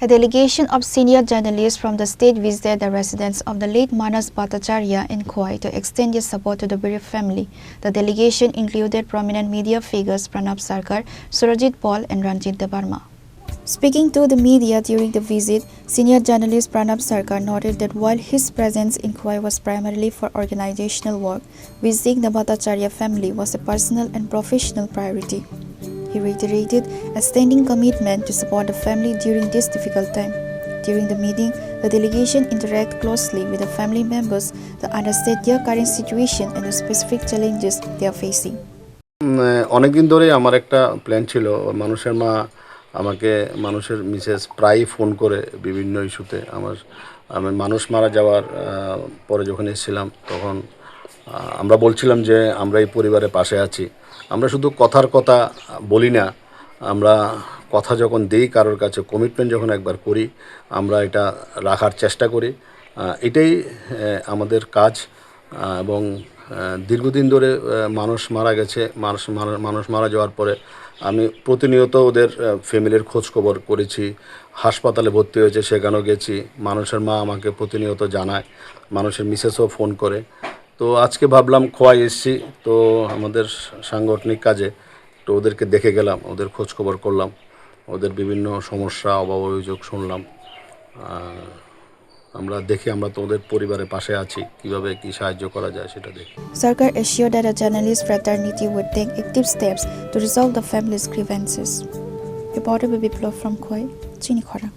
A delegation of senior journalists from the state visited the residence of the late Manas Bhattacharya in Khoi to extend their support to the bereaved family. The delegation included prominent media figures Pranab Sarkar, Surajit Paul and Ranjit Debarma. Speaking to the media during the visit, senior journalist Pranab Sarkar noted that while his presence in Khoi was primarily for organizational work, visiting the Bhattacharya family was a personal and professional priority. He reiterated a standing commitment to support the family during this difficult time. During the meeting, the delegation interacted closely with the family members to understand their current situation and the specific challenges they are facing. অনেকদিন ধরে আমার একটা plan ছিল মানুষের মা আমাকে মানুষের Mrs প্রায়ই ফোন করে বিভিন্ন ইস্যুতে আমি মানুষ মারা যাওয়ার পরে যখন এসেছিলাম তখন আমরা বলছিলাম যে আমরা এই পরিবারের পাশে আছি। আমরা শুধু কথার কথা বলি না, আমরা কথা যখন দেই কারোর কাছে, কমিটমেন্ট যখন একবার করি আমরা এটা রাখার চেষ্টা করি। এটাই আমাদের কাজ এবং দীর্ঘদিন ধরে মানুষ মারা গেছে, মানুষ মারা যাওয়ার পরে আমি প্রতিনিয়ত ওদের ফ্যামিলির খোঁজ খবর করেছি, হাসপাতালে ভর্তি হয়েছে সেখানেও গেছি, মানুষের মা আমাকে প্রতিনিয়ত জানায়, মানুষের মিসেসও ফোন করে। তো আজকে ভাবলাম খোয়াই এসেছি, তো আমাদের সাংগঠনিক কাজে তো ওদেরকে দেখে গেলাম, ওদের খোঁজ খবর করলাম, ওদের বিভিন্ন সমস্যা অভাব অভিযোগ শুনলাম। আমরা তো ওদের পরিবারের পাশে আছি, কিভাবে কি সাহায্য করা যায় সেটা দেখি। Sarkar assured that the journalist fraternity would take active steps to resolve the family's grievances. Reporter Biplov from Khoi, Chini Khora.